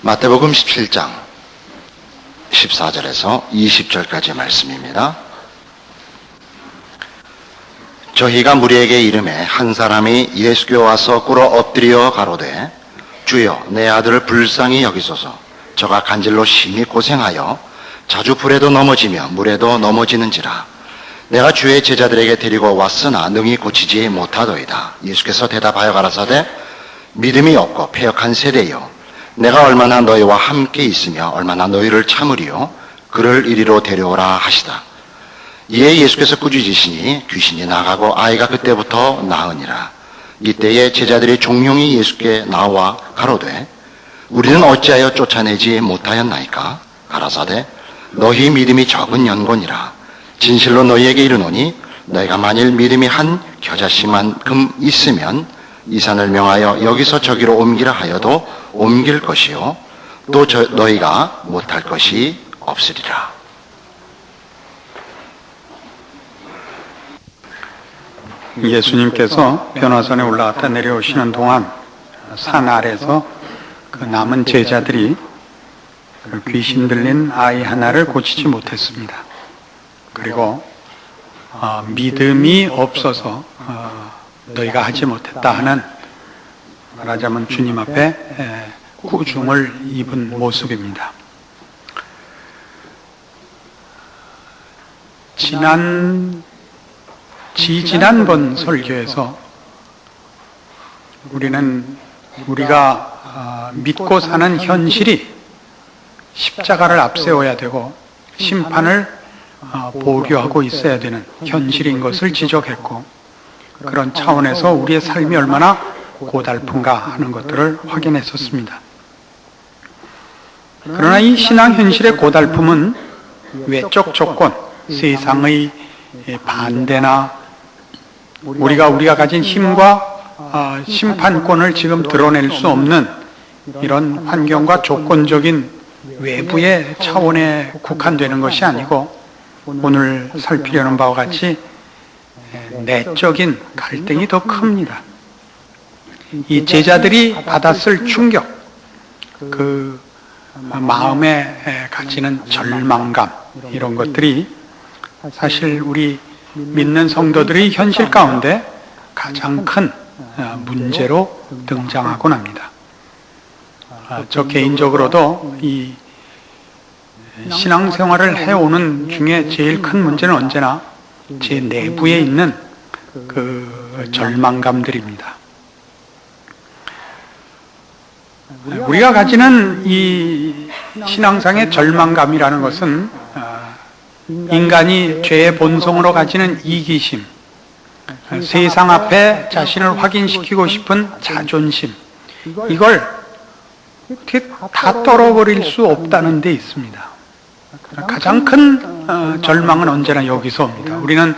마태복음 17장 14절에서 20절까지 말씀입니다. 저희가 무리에게 이르매 한 사람이 예수께 와서 꿇어 엎드려 가로되 주여 내 아들을 불쌍히 여기소서. 저가 간질로 심히 고생하여 자주 불에도 넘어지며 물에도 넘어지는지라. 내가 주의 제자들에게 데리고 왔으나 능히 고치지 못하더이다. 예수께서 대답하여 가라사대 믿음이 없고 패역한 세대여, 내가 얼마나 너희와 함께 있으며 얼마나 너희를 참으리요. 그를 이리로 데려오라 하시다. 이에 예수께서 꾸짖으시니 귀신이 나가고 아이가 그때부터 나으니라. 이때에 제자들이 종용이 예수께 나와 가로되 우리는 어찌하여 쫓아내지 못하였나이까? 가라사대 너희 믿음이 적은 연고니라. 진실로 너희에게 이르노니 너희가 만일 믿음이 한 겨자씨만큼 있으면 이 산을 명하여 여기서 저기로 옮기라 하여도 옮길 것이요 또 너희가 못할 것이 없으리라. 예수님께서 변화산에 올라갔다 내려오시는 동안 산 아래서 그 남은 제자들이 그 귀신 들린 아이 하나를 고치지 못했습니다. 그리고 믿음이 없어서 너희가 하지 못했다 하는, 말하자면 주님 앞에 꾸중을 입은 모습입니다. 지지난번 설교에서 우리가 믿고 사는 현실이 십자가를 앞세워야 되고 심판을 보류하고 있어야 되는 현실인 것을 지적했고, 그런 차원에서 우리의 삶이 얼마나 고달픈가 하는 것들을 확인했었습니다. 그러나 이 신앙 현실의 고달픔은 외적 조건, 세상의 반대나 우리가 가진 힘과 심판권을 지금 드러낼 수 없는 이런 환경과 조건적인 외부의 차원에 국한되는 것이 아니고, 오늘 살피려는 바와 같이 내적인 갈등이 더 큽니다. 이 제자들이 받았을 충격, 그 마음에 가지는 절망감, 이런 것들이 사실 우리 믿는 성도들의 현실 가운데 가장 큰 문제로 등장하곤 합니다. 저 개인적으로도 이 신앙생활을 해오는 중에 제일 큰 문제는 언제나 제 내부에 있는 그 절망감들입니다. 우리가 가지는 이 신앙상의 절망감이라는 것은 인간이 죄의 본성으로 가지는 이기심, 세상 앞에 자신을 확인시키고 싶은 자존심, 이걸 어떻게 다 떨어버릴 수 없다는 데 있습니다. 가장 큰 절망은 언제나 여기서 옵니다. 우리는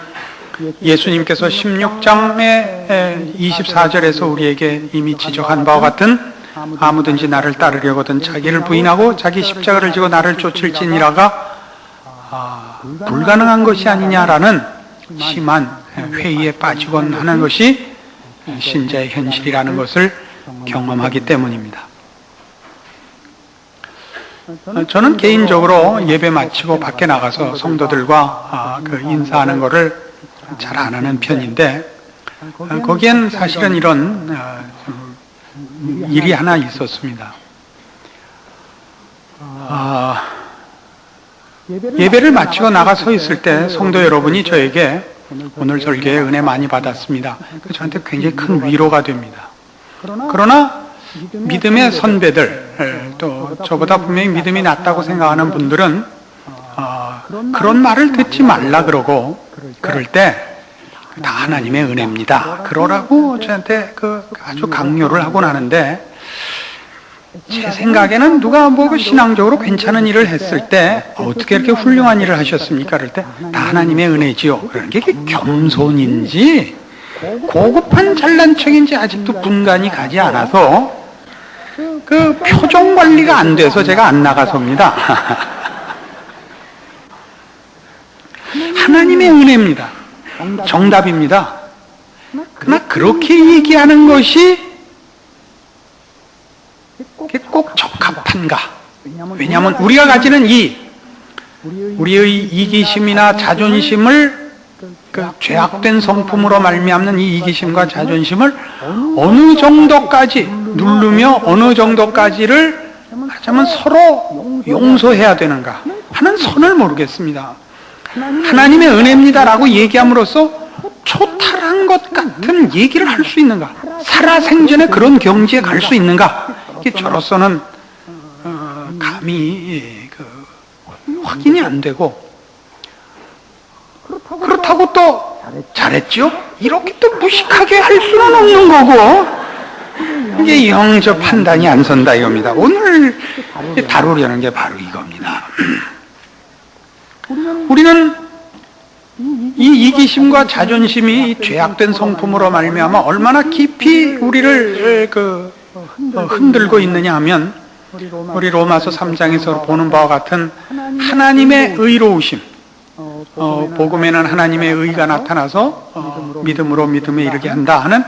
예수님께서 16장의 24절에서 우리에게 이미 지적한 바와 같은 아무든지 나를 따르려거든 자기를 부인하고 자기 십자가를 지고 나를 쫓을지니라가 불가능한 것이 아니냐라는 심한 회의에 빠지곤 하는 것이 신자의 현실이라는 것을 경험하기 때문입니다. 저는 개인적으로 예배 마치고 밖에 나가서 성도들과 그 인사하는 것을 잘 안 하는 편인데, 거기엔 사실은 이런 일이 하나 있었습니다. 예배를 마치고 나가 서 있을 때 성도 여러분이 저에게 오늘 설교에 은혜 많이 받았습니다. 저한테 굉장히 큰 위로가 됩니다. 그러나 믿음의 선배들, 또 저보다 분명히 믿음이 낮다고 생각하는 분들은 그런 말을 듣지 말라 그러고, 그럴 때 다 하나님의 은혜입니다 그러라고 저한테 아주 강요를 하곤 하는데, 제 생각에는 누가 신앙적으로 괜찮은 일을 했을 때 어떻게 이렇게 훌륭한 일을 하셨습니까? 그럴 때 다 하나님의 은혜지요. 그러는 게 겸손인지 고급한 잘난 척인지 아직도 분간이 가지 않아서 그 표정 관리가 안 돼서 제가 안 나가섭니다. 하나님의 은혜입니다. 정답입니다. 그러나 그렇게 얘기하는 것이 그게 꼭 적합한가? 왜냐하면 우리가 가지는 우리의 이기심이나 자존심을 그 죄악된 성품으로 말미암는 이 이기심과 자존심을 어느 정도까지 누르며 어느 정도까지를 하자면 서로 용서해야 되는가 하는 선을 모르겠습니다. 하나님의 은혜입니다라고 얘기함으로써 초탈한 것 같은 얘기를 할 수 있는가? 살아생전에 그런 경지에 갈 수 있는가? 이게 저로서는 감히 확인이 안 되고, 그렇다고 또 잘했죠? 이렇게 또 무식하게 할 수는 없는 거고, 이게 영적 판단이 안 선다 이겁니다. 오늘 다루려는 게 바로 이겁니다. 우리는 이 이기심과 자존심이 죄악된 성품으로 말미암아 얼마나 깊이 우리를 흔들고 있느냐 하면, 우리 로마서 3장에서 보는 바와 같은 하나님의 의로우심, 복음에는 하나님의 의가 나타나서 믿음으로 믿음에 이르게 한다 하는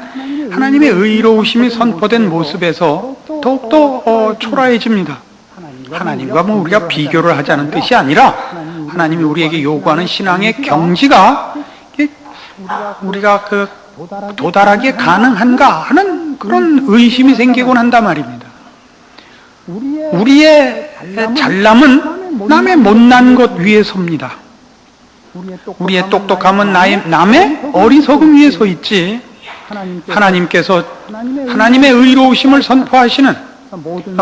하나님의 의로우심이 선포된 모습에서 더욱더 초라해집니다. 하나님과 우리가 비교를 하자는 뜻이 아니라 하나님이 우리에게 요구하는 신앙의 경지가 우리가 도달하기에 가능한가 하는 그런 의심이 생기곤 한단 말입니다. 우리의 잘남은 남의 못난 것 위에 섭니다. 우리의 똑똑함은 남의 어리석음 위에 서 있지, 하나님께서 하나님의 의로우심을 선포하시는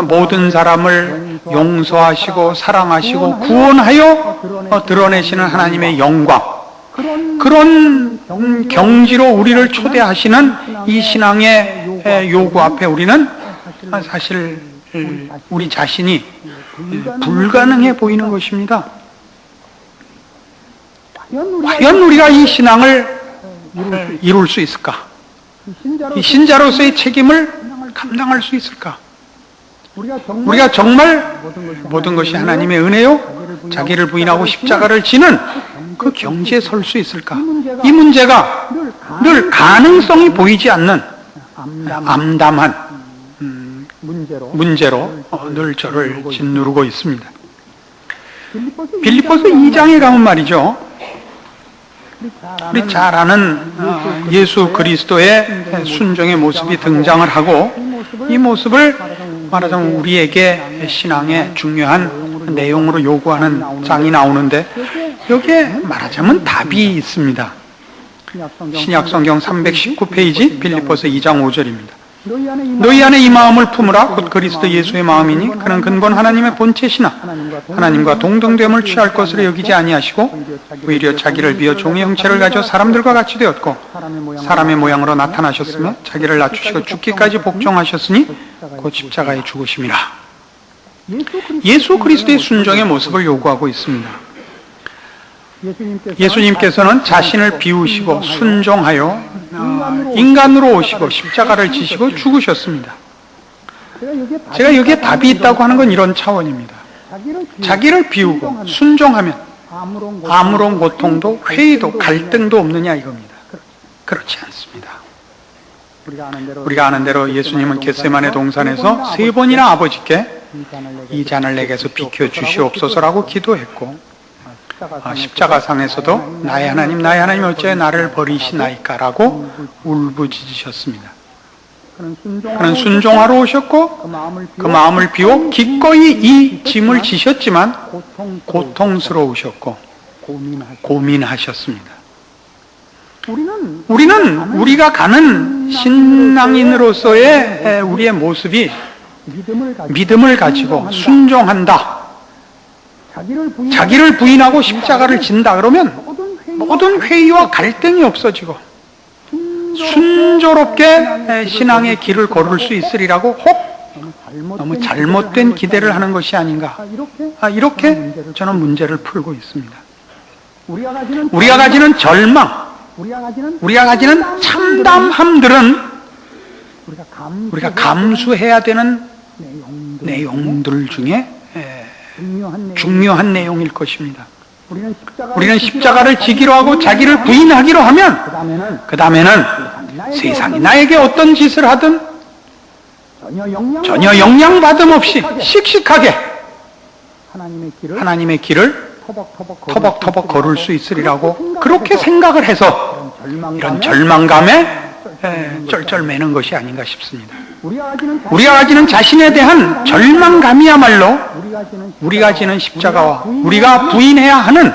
모든 사람을 용서하시고 사랑하시고 구원하여 드러내시는 하나님의 영광, 그런 경지로 우리를 초대하시는 이 신앙의 요구 앞에 우리는 사실 우리 자신이 불가능해 보이는 것입니다. 과연 우리가 이 신앙을 이룰 수 있을까? 이 신자로서의 책임을 감당할 수 있을까? 우리가 정말 모든 것이 하나님의 은혜요, 자기를 부인하고 십자가를 지는 그 경지에 설 수 있을까? 이 문제가 늘 가능성이 보이지 않는 암담한 문제로 늘 저를 짓누르고 있습니다. 빌립보서 2장에 가면 말이죠, 우리 잘 아는 예수 그리스도의 순종의 모습이 등장을 하고, 이 모습을 말하자면 우리에게 신앙의 중요한 내용으로 요구하는 장이 나오는데, 여기에 말하자면 답이 있습니다. 신약성경 319페이지 빌립보서 2장 5절입니다. 너희 안에 이 마음을 품으라. 곧 그리스도 예수의 마음이니 그는 근본 하나님의 본체시나 하나님과 동등됨을 취할 것으로 여기지 아니하시고 오히려 자기를 비어 종의 형체를 가져 사람들과 같이 되었고 사람의 모양으로 나타나셨으며 자기를 낮추시고 죽기까지 복종하셨으니 곧 십자가에 죽으심이라. 예수 그리스도의 순종의 모습을 요구하고 있습니다. 예수님께서는 자신을 비우시고 순종하여 인간으로 오시고 십자가를 지시고 죽으셨습니다. 제가 여기에 답이 있다고 하는 건 이런 차원입니다. 자기를 비우고 순종하면 아무런 고통도 회의도 갈등도 없느냐 이겁니다. 그렇지 않습니다. 우리가 아는 대로 예수님은 겟세마네 동산에서 3번이나 아버지께 이 잔을 내게서 비켜주시옵소서라고 기도했고, 십자가상에서도 나의 하나님 어찌하여 나를 버리시나이까라고 울부짖으셨습니다. 그는 순종하러 오셨고 그 마음을 비워 기꺼이 이 짐을 지셨지만 고통스러우셨고 고민하셨습니다. 우리는 우리가 가는 신앙인으로서의 우리의 모습이 믿음을 가지고 순종한다, 자기를 부인하고 십자가를 진다 그러면 모든 회의와 갈등이 없어지고 순조롭게 신앙의 길을 걸을 수 있으리라고 너무 잘못된 기대를 하는 것이 아닌가, 이렇게 저는 문제를 풀고 있습니다. 우리가 가지는 절망, 우리가 가지는 참담함들은 우리가 감수해야 되는 내용들 중에 중요한 내용일 것입니다. 우리는 십자가를 지기로 하고 자기를 부인하기로 하면 그 다음에는 세상이 나에게 어떤 짓을 하든 전혀 영양받음 없이 씩씩하게 하나님의 길을 터벅터벅 걸을 수 있으리라고 그렇게 생각을 해서 이런 절망감에 쩔쩔매는 것이 아닌가 싶습니다. 우리가 가지는 자신에 대한 절망감이야말로 우리가 지는 십자가와 우리가 부인해야 하는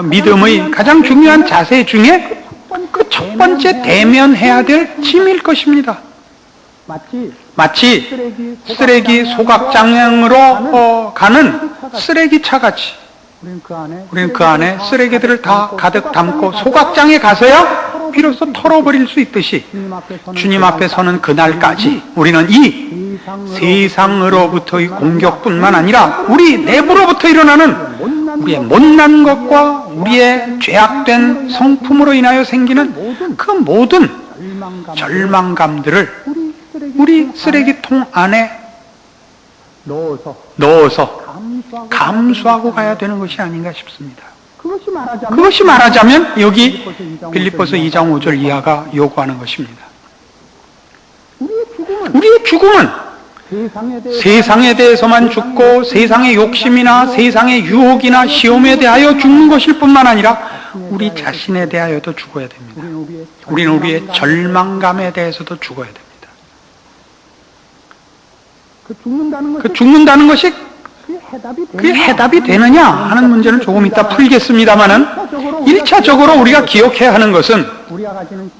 믿음의 가장 중요한 자세 중에 그 첫 번째 대면해야 될 짐일 것입니다. 마치 쓰레기 소각장으로 가는 쓰레기차 같이 우리는 그 안에 쓰레기들을 다 가득 담고 소각장에 가서야 비로소 털어버릴 수 있듯이 주님 앞에 서는 그날까지 우리는 이 세상으로부터의 공격뿐만 아니라 우리 내부로부터 일어나는 우리의 못난 것과 우리의 죄악된 성품으로 인하여 생기는 그 모든 절망감들을 우리 쓰레기통 안에 넣어서 감수하고 가야 되는 것이 아닌가 싶습니다. 그것이 말하자면 여기 빌립보서 2장 5절 이하가 요구하는 것입니다. 우리의 죽음은 세상에 대해서만 죽고 세상의 욕심이나 세상의 유혹이나 시험에 대하여 죽는 것일 뿐만 아니라 우리 자신에 대하여도 죽어야 됩니다. 우리는 우리의 절망감에 대해서도 죽어야 됩니다. 그 죽는다는 것이 그게 해답이 되느냐 하는 문제는 조금 이따 풀겠습니다만은 1차적으로 우리가 기억해야 하는 것은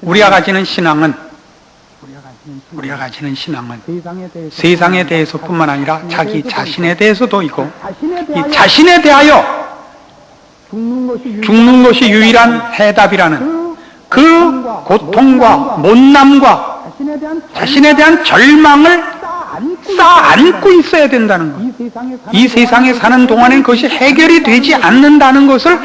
우리가 가지는 신앙은 세상에 대해서뿐만 아니라 자기 자신에 대해서도 있고 이 자신에 대하여 죽는 것이 유일한 해답이라는 그 고통과 못남과 자신에 대한 절망을 쌓아안고 있어야 된다는 것. 이 세상에 사는 동안엔 그것이 해결이 되지 않는다는 것을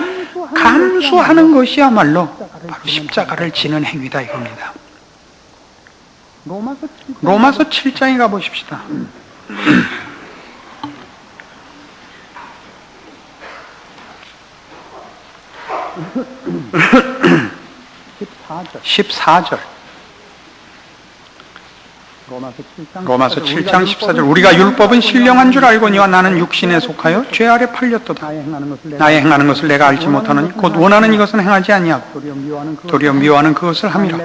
감수하는 것이야말로 바로 십자가를 지는 행위다 이겁니다. 로마서 7장에 가보십시다. 14절. 로마서 7장 14절. 우리가 율법은 신령한 줄 알거니와 나는 육신에 속하여 죄 아래 팔렸도다. 나의 행하는 것을 내가 알지 못하노니 곧 원하는 이것은 행하지 아니하고 도리어 미워하는 그것을 함이라.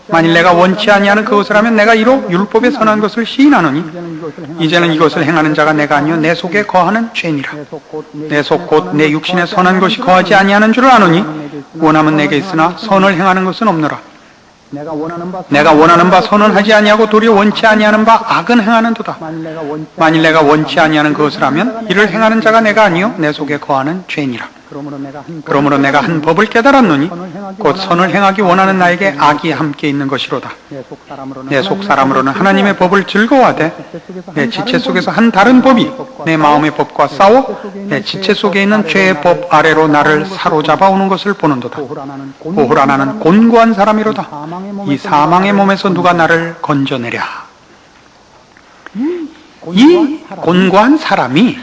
만일 내가 원치 아니하는 그것을 하면 내가 이로 율법에 선한 것을 시인하노니 이제는 이것을 행하는 자가 내가 아니요 내 속에 거하는 죄니라. 내 속 곧 내 육신에 선한 것이 거하지 아니하는 줄을 아노니 원함은 내게 있으나 선을 행하는 것은 없노라. 내가 원하는 바 선은 하지 아니하고 도리어 원치 아니하는 바 악은 행하는도다. 만일 내가 원치 아니하는 그것을 하면 이를 행하는 자가 내가 아니요 내 속에 거하는 죄니라. 그러므로 내가 한 법을 깨달았노니 곧 선을 행하기 원하는 나에게 악이 함께 있는 것이로다. 내 속 사람으로는 하나님의 법을 즐거워하되 내 지체 속에서 한 다른 법이 내 마음의 법과 싸워 내 지체 속에 있는 죄의 법 아래로 나를 사로잡아 오는 것을 보는도다. 보호라 나는 곤고한 사람이로다. 이 사망의 몸에서 누가 나를 건져내랴. 이 곤고한 사람이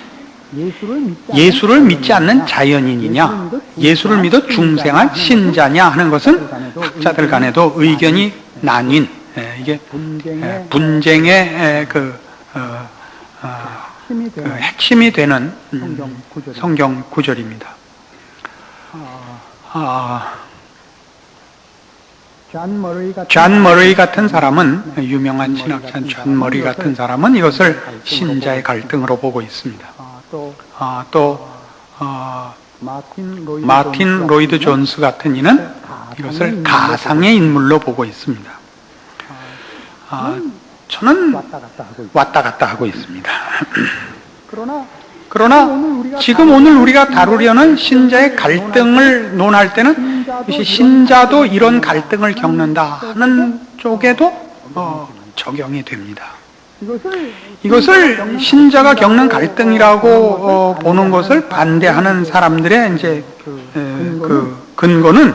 예수를 믿지 않는 자연인이냐, 예수를 믿어 중생한 신자냐 하는 것은 학자들 간에도 의견이 나뉜, 이게 분쟁의 핵심이 되는 성경 구절입니다. 존 머레이 같은 사람은, 유명한 신학자 존 머레이 같은 사람은 이것을 신자의 갈등으로 보고 있습니다. 또 마틴 로이드 존스 같은 이는 이것을 가상의 인물로 보고 있습니다. 저는 왔다 갔다 하고 있습니다. 그러나 지금 오늘 우리가 다루려는 신자의 갈등을 논할 때는 신자도 이런 갈등을 겪는다 하는 쪽에도 적용이 됩니다. 이것을 신자가 겪는 갈등이라고 보는 것을 반대하는 사람들의 이제 그 근거는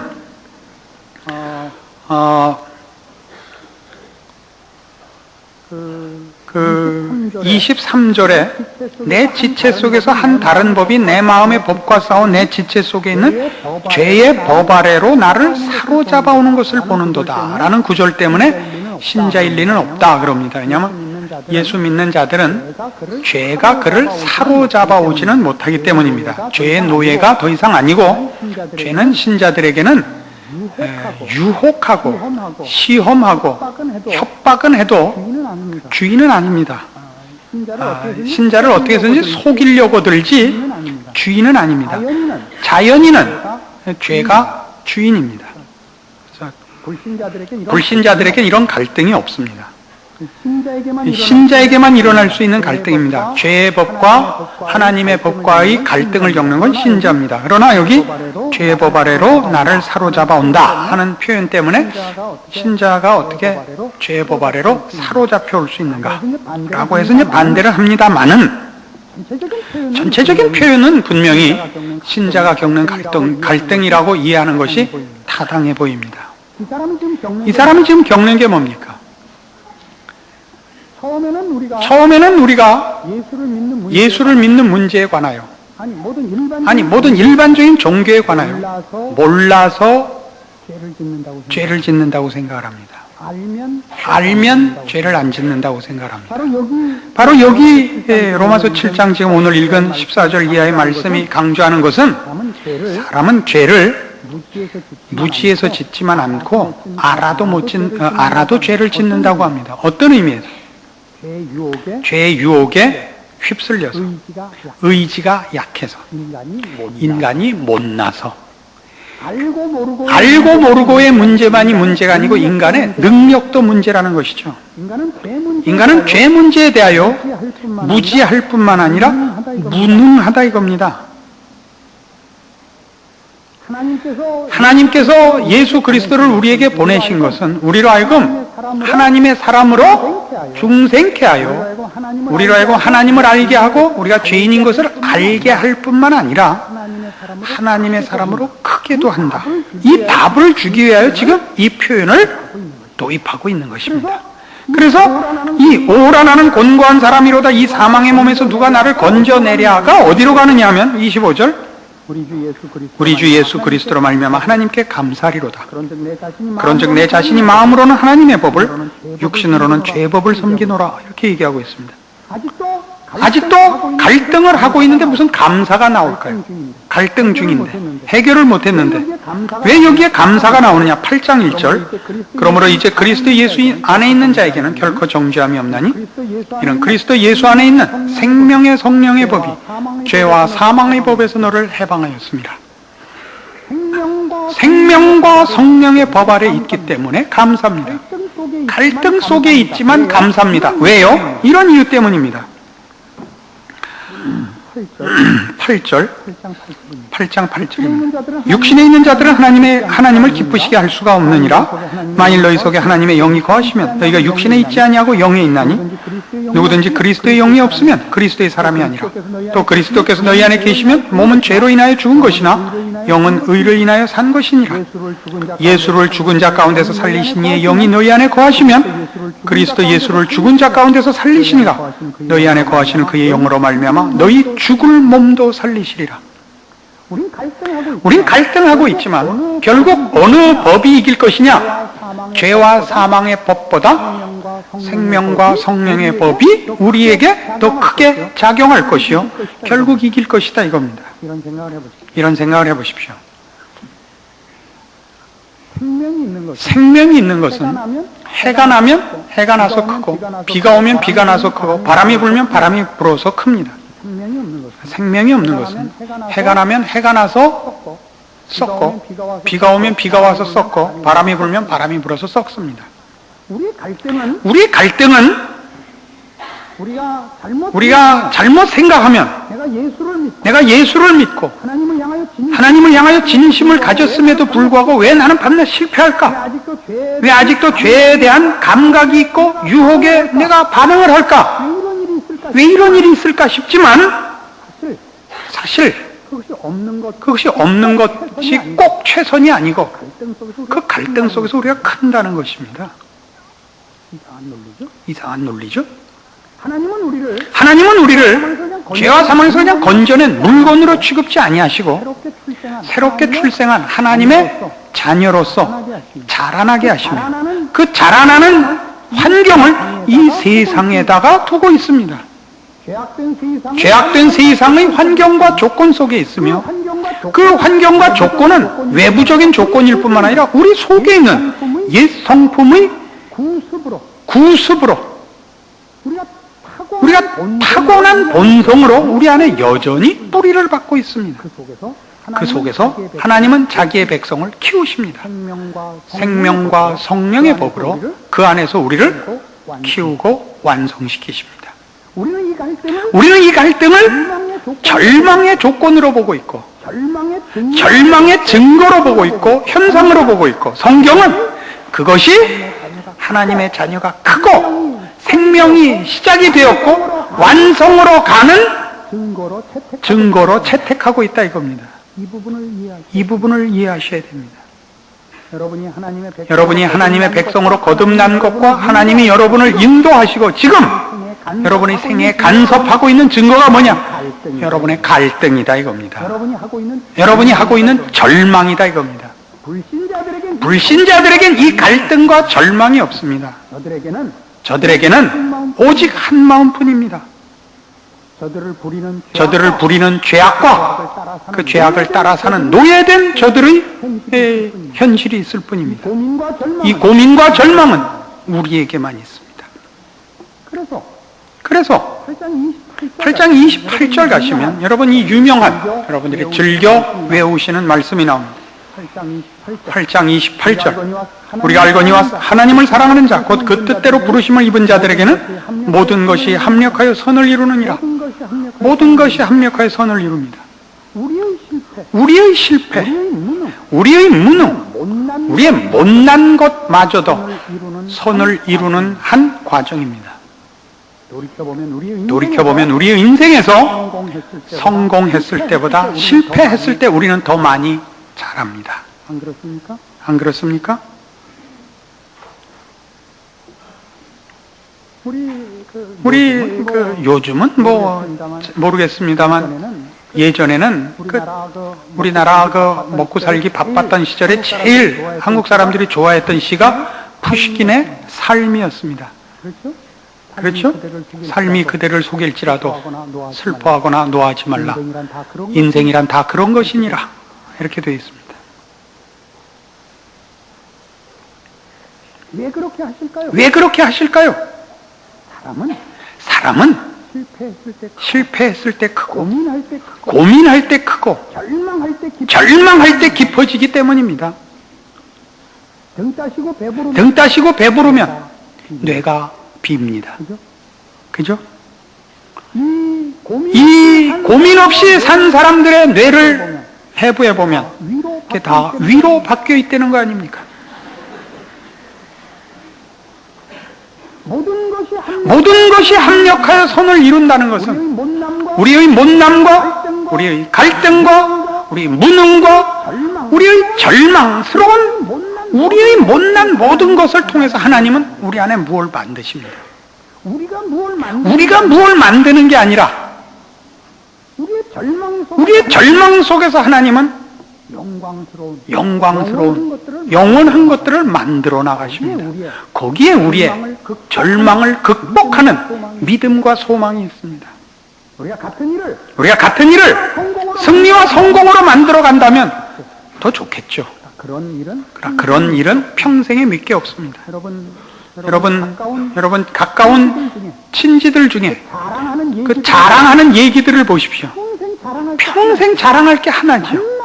그 23절에 내 지체 속에서 한 다른 법이 내 마음의 법과 싸워 내 지체 속에 있는 죄의 법 아래로 나를 사로잡아 오는 것을 보는도다 라는 구절 때문에 신자일 리는 없다 그럽니다. 왜냐하면 예수 믿는 자들은 죄가 그를 사로잡아 오지는 못하기 때문입니다. 죄의 노예가 더 이상 아니고 죄는 신자들에게는 유혹하고 시험하고 협박은 해도 주인은 아닙니다. 신자를 어떻게 해서든지 속이려고 들지 주인은 아닙니다. 자연인은 죄가 주인입니다. 불신자들에게 이런 갈등이 없습니다. 신자에게만 일어날 수 있는 갈등입니다. 죄의 법과 하나님의 법과의 갈등을 겪는 건 신자입니다. 그러나 여기 죄의 법 아래로 나를 사로잡아 온다 하는 표현 때문에 신자가 어떻게 죄의 법 아래로 사로잡혀 올 수 있는가 라고 해서 이제 반대를 합니다만은 전체적인 표현은 분명히 신자가 겪는 갈등이라고 이해하는 것이 타당해 보입니다. 이 사람이 지금 겪는 게 뭡니까? 처음에는 우리가 예수를 믿는 문제에 관하여, 모든 일반적인 종교에 관하여 몰라서 죄를 짓는다고 생각을 합니다. 알면 죄를 안 짓는다고 생각을 합니다. 바로 여기 로마서 7장 지금 오늘 읽은 14절 이하의 말씀이 강조하는 것은 사람은 죄를 무지해서 짓지만 않고 알아도 죄를 짓는다고 합니다. 어떤 의미에서? 죄의 유혹에 휩쓸려서 의지가 약해서 인간이 못나서 알고 모르고의 문제만이 문제가 아니고 인간의 능력도 문제라는 것이죠. 인간은 죄 문제에 대하여 무지할 뿐만 아니라 무능하다 이겁니다. 하나님께서 예수 그리스도를 우리에게 보내신 것은 우리로 하여금 하나님의 사람으로 중생케 하여 우리로 하여금 하나님을 알게 하고 우리가 죄인인 것을 알게 할 뿐만 아니라 하나님의 사람으로 크게도 한다. 이 답을 주기 위하여 지금 이 표현을 도입하고 있는 것입니다. 그래서 이 오라 나는 곤고한 사람이로다 이 사망의 몸에서 누가 나를 건져내랴가 어디로 가느냐 하면 25절 우리 주 예수 그리스도로 말미암아 하나님께 감사리로다. 그런즉 내 자신이 마음으로는 하나님의 법을 육신으로는 죄의 법을 섬기노라 이렇게 얘기하고 있습니다. 아직도 갈등을 하고 있는데 무슨 감사가 나올까요? 갈등 중인데 해결을 못했는데 왜 여기에 감사가 나오느냐? 8장 1절 그러므로 이제 그리스도 예수 안에 있는 자에게는 결코 정죄함이 없나니 이는 그리스도 예수 안에 있는 생명의 성령의 법이 죄와 사망의 법에서 너를 해방하였습니다. 생명과 성령의 법 아래 있기 때문에 감사합니다. 갈등 속에 있지만 감사합니다. 왜요? 이런 이유 때문입니다. 8절 8입니다. 육신에 있는 자들은 하나님을 기쁘시게 할 수가 없느니라. 만일 너희 속에 하나님의 영이 거하시면 너희가 육신에 있지 아니하고 영에 있나니 누구든지 그리스도의 영이 없으면 그리스도의 사람이 아니라. 또 그리스도께서 너희 안에 계시면 몸은 죄로 인하여 죽은 것이나 영은 의를 인하여 산 것이니라. 예수를 죽은 자 가운데서 살리신 이의 영이 너희 안에 거하시면 그리스도 예수를 죽은 자 가운데서 살리시니라. 너희 안에 거하시는 그의 영으로 말미암아 너희 죽을 몸도 살리시리라. 우린 갈등하고 있지만 결국 어느 법이 이길 것이냐? 죄와 사망의 법보다 생명과 성령의 법이 우리에게 더 크게 작용할 것이요 결국 이길 것이다 이겁니다. 이런 생각을 해보십시오. 생명이 있는 것은 해가 나면 해가 나서 크고 비가 오면 비가 나서 크고 바람이 불면 바람이 불어서 큽니다. 생명이 없는 것은 해가 나면 해가 나서 썩고 비가 오면 비가 와서 썩고 바람이 불면 바람이 불어서 썩습니다. 우리의 갈등은 우리가 잘못 생각하면 내가 예수를 믿고 하나님을 향하여 진심을 가졌음에도 불구하고 왜 나는 밤낮 실패할까? 왜 아직도 죄에 대한 감각이 있고 유혹에 내가 반응을 할까? 왜 이런 일이 있을까 싶지만 사실 그것이 없는 것이 꼭 최선이 아니고 그 갈등 속에서 우리가 큰다는 것입니다. 이상한 논리죠? 하나님은 우리를 죄와 사망에서 그냥 건져낸 물건으로 취급지 아니하시고 새롭게 출생한 하나님의 자녀로서 자라나게 하시며 그 자라나는 환경을 이 세상에다가 두고 있습니다. 죄악된 세상의 환경과 조건 속에 있으며 그 환경과 조건은 외부적인 조건일 뿐만 아니라 우리 속에 있는 옛 성품의 구습으로 우리가 타고난 본성으로 우리 안에 여전히 뿌리를 받고 있습니다. 그 속에서 하나님은 자기의 백성을 키우십니다. 생명과 성령의 법으로 그 안에서 우리를 키우고 완성시키십니다. 우리는 이 갈등을 절망의 조건으로 보고 있고 절망의 증거로 보고 있고 현상으로 보고 있고, 성경은 그것이 하나님의 자녀가 크고 생명이 시작이 되었고 완성으로 가는 증거로 채택하고 있다 이겁니다. 이 부분을 이해하셔야 됩니다. 여러분이 하나님의 백성으로 거듭난 것과 하나님이 여러분을 인도하시고 지금 여러분의 생애에 간섭하고 있는 증거가 뭐냐? 여러분의 갈등이다 이겁니다. 여러분이 하고 있는 절망이다 이겁니다. 불신자들에겐 이 갈등과 절망이 없습니다. 저들에게는 오직 한 마음뿐입니다. 저들을 부리는 죄악과 그 죄악을 따라 사는 노예된 저들의 현실이 있을 뿐입니다. 이 고민과 절망은 우리에게만 있습니다. 그래서 8장 28절 가시면 여러분 이 유명한 여러분들이 즐겨 외우시는 말씀이 나옵니다. 8장 28절 우리가 알거니와 하나님을 사랑하는 자 곧 그 뜻대로 부르심을 입은 자들에게는 모든 것이 합력하여 선을 이루느니라. 모든 것이 합력하여 선을 이룹니다. 우리의 실패, 우리의 무능, 우리의 못난 것마저도 선을 이루는 한 과정입니다. 돌이켜보면 우리의 인생에서 성공했을 때보다 실패했을 때 우리는 더 많이 잘합니다. 안 그렇습니까? 우리 요즘은 모르겠습니다만 예전에는 우리나라 먹고 살기 바빴던 시절에 제일 한국 사람들이 좋아했던 시가 푸시킨의 삶이었습니다. 그렇죠? 삶이 그대를 속일지라도 슬퍼하거나 노하지 말라. 인생이란 다 그런 것이니라. 이렇게 되어 있습니다. 왜 그렇게 하실까요? 사람은 실패했을 때 크고 고민할 때 크고 절망할 때 깊어지기 때문입니다. 등 따시고 배부르면 뇌가 빕니다. 그죠? 이 고민 없이 산 사람들의 뇌를 해부해 보면 그게 다 위로 바뀌어 있다는 거 아닙니까? 모든 것이 합력하여 선을 이룬다는 것은 우리의 못남과 우리의 갈등과 우리의 무능과 우리의 절망스러운 우리의 못난 모든 것을 통해서 하나님은 우리 안에 무엇을 만드십니다. 우리가 무엇을 만드는 게 아니라 우리의 절망 속에서 하나님은 영광스러운 영원한 것들을 만들어 나가십니다. 거기에 우리의 절망을 극복하는 믿음과 소망이 있습니다. 우리가 같은 일을 승리와 성공으로 만들어 간다면 더 좋겠죠. 그런 일은 평생에 몇 개 없습니다. 여러분 가까운 친지들 중에 그 자랑하는 얘기들을 보십시오. 평생 자랑할 게 하나죠.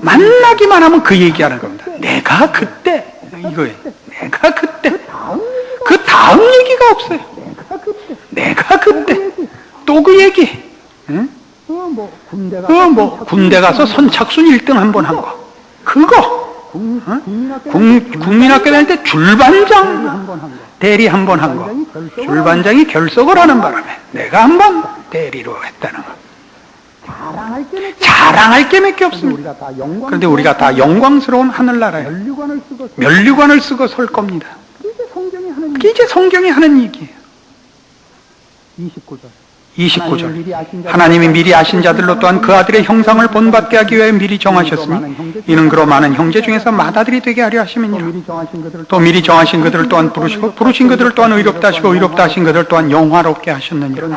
만나기만 하면 그 얘기하는 겁니다. 내가 그때 이거예요. 내가 그때 그 다음 얘기가 없어요. 내가 그때 또 그 얘기. 응? 군대 가서 선착순 1등 한 번 한 거. 그거. 국민학교 다닐 때 줄반장 대리 한 번 한 거. 줄반장이 결석을 하는 바람에 내가 한 번 대리로 했다는 거. 자랑할 게 몇 개 없습니다. 그런데 우리가 다 영광스러운 하늘나라에 면류관을 쓰고 설 겁니다. 그게 이제 성경이 하는 얘기예요. 29절. 하나님이 미리 아신 자들로 또한 그 아들의 형상을 본받게 하기 위하여 미리 정하셨으니 이는 그로 많은 형제 중에서 맏아들이 되게 하려 하심이니라. 또 미리 정하신 그들을 또한 부르시고 부르신 그들을 또한 의롭다 하시고 의롭다 하신 그들을 또한 영화롭게 하셨느니라.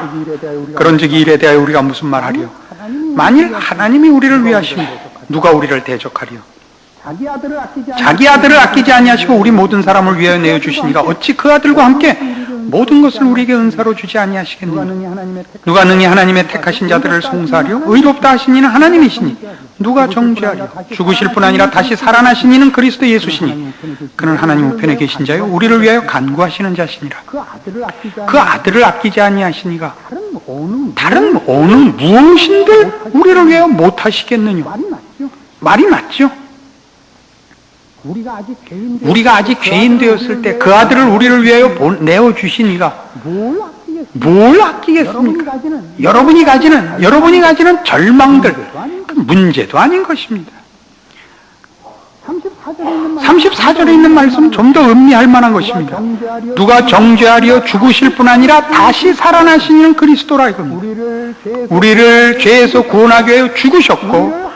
그런즉 이 일에 대하여 우리가 무슨 말하리요? 만일 하나님이 우리를 위하시면 누가 우리를 대적하리요? 자기 아들을 아끼지 아니하시고 우리 모든 사람을 위하여 내어주시니가 어찌 그 아들과 함께 모든 것을 우리에게 은사로 주지 아니하시겠느냐? 누가 능히 하나님의 택하신 자들을 송사하려? 의롭다 하신 이는 하나님이시니 누가 정죄하려? 죽으실 뿐 아니라 다시 살아나신 이는 그리스도 예수시니 그는 하나님 우편에 계신 자요 우리를 위하여 간구하시는 자시니라. 그 아들을 아끼지 아니하시니가 다른 어느 무엇인들 우리를 위하여 못하시겠느냐? 말이 맞죠? 우리가 아직 죄인 되었을 때 그 아들을 우리를 위하여 내어주시니가 뭘 아끼겠습니까? 여러분이 가지는 절망들, 문제도 아닌 것입니다. 34절에 있는 말씀 좀 더 음미할 만한 것입니다. 누가 정죄하려 죽으실 뿐 아니라 다시 살아나시는 그리스도라 이겁니다. 우리를 죄에서 구원하기 위하여 죽으셨고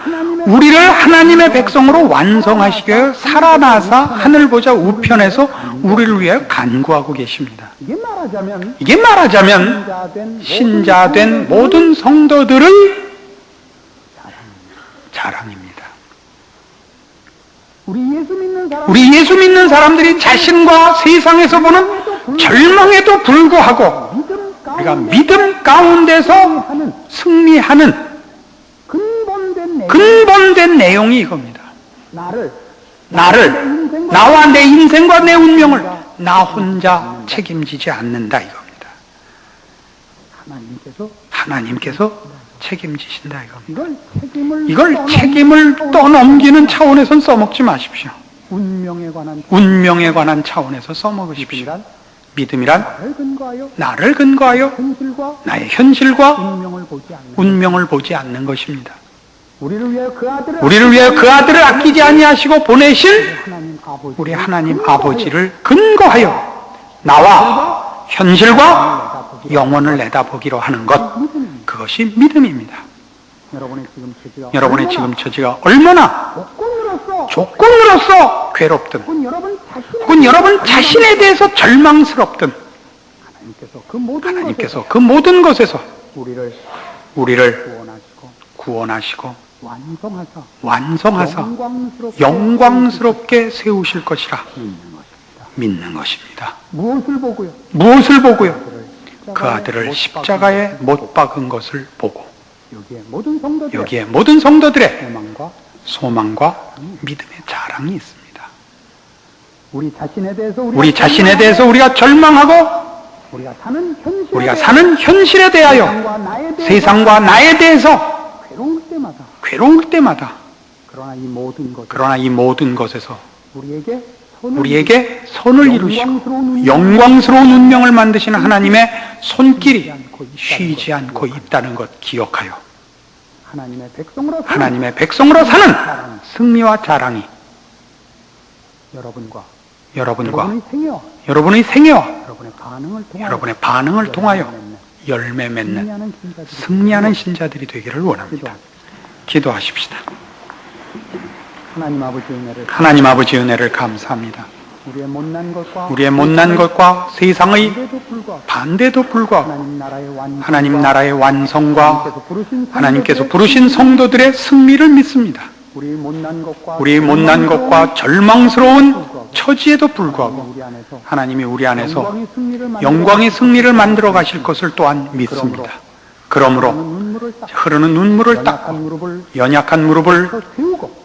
우리를 하나님의 백성으로 완성하시기 위하여 살아나사 하늘 보좌 우편에서 우리를 위하여 간구하고 계십니다. 이게 말하자면 신자된 모든 성도들의 자랑입니다. 우리 예수 믿는 사람들이 자신과 세상에서 보는 절망에도 불구하고 우리가 믿음 가운데서 승리하는 근본된 내용이 이겁니다. 나와 내 인생과 내 운명을 나 혼자 책임지지 않는다 이겁니다. 하나님께서 책임지신다 이겁니다. 이걸 책임을 떠넘기는 차원에선 써먹지 마십시오. 운명에 관한 차원에서 써먹으십시오. 믿음이란 나를 근거하여 나의 현실과 운명을 보지 않는 것입니다. 우리를 위하여 그 아들을 아끼지 아니하시고 보내신 우리 하나님 아버지를 근거하여 나와 현실과 영혼을 내다보기로 하는 것, 그것이 믿음입니다. 여러분의 지금 처지가 얼마나 조건으로서 괴롭든 혹은 여러분 자신에 대해서 절망스럽든 하나님께서 그 모든 것에서 우리를 구원하시고 완성하사 영광스럽게 세우실 것이라 믿는 것입니다. 무엇을 보고요? 그 아들을 십자가에 못 박은 것을 보고 여기에 모든 성도들의 소망과 믿음의 자랑이 있습니다. 우리 자신에 대해서 우리가 절망하고 우리가 사는 현실에 대하여 세상과 나에 대해서 괴로울 때마다 그러나 이 모든 것에서 우리에게 선을 이루시고 영광스러운 운명을 만드시는 하나님의 손길이 쉬지 않고 있다는 것 기억하여 하나님의 백성으로 사는 승리와 자랑이 여러분의 생애와 여러분의 반응을 통하여 열매 맺는 승리하는 신자들이 되기를 원합니다. 기도하십시다. 하나님 아버지 은혜를 감사합니다. 우리의 못난 것과 세상의 반대도 불구하고 하나님 나라의 완성과 하나님께서 부르신 성도들의 승리를 믿습니다. 우리의 못난 것과 절망스러운 처지에도 불구하고 하나님이 우리 안에서 영광의 승리를 만들어 가실 것을 또한 믿습니다. 그러므로 흐르는 눈물을 닦고 연약한 무릎을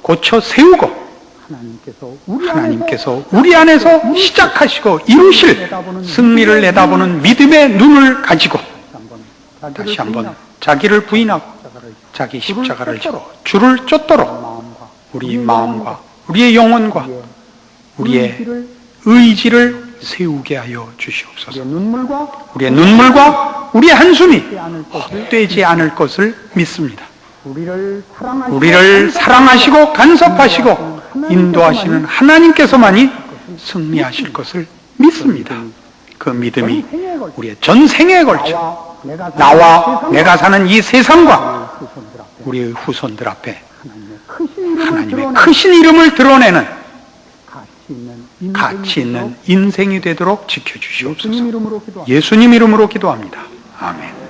고쳐 세우고 하나님께서 우리 안에서 시작하시고 이루실 승리를 내다보는 믿음의 눈을 가지고 다시 한번 자기를 부인하고 자기 십자가를 지고 주를 쫓도록 우리 마음과 우리의 영혼과 우리의 의지를 세우게 하여 주시옵소서. 우리의 눈물과 우리의 한숨이 헛되지 않을 것을 믿습니다. 우리를 사랑하시고 간섭하시고 인도하시는 하나님께서만이 승리하실 것을 믿습니다. 그 믿음이 우리의 전생에 걸쳐 나와 내가 사는 이 세상과 우리의 후손들 앞에 하나님의 크신 이름을 드러내는 가치 있는 인생이 되도록 지켜주시옵소서. 예수님 이름으로 기도합니다. 아멘.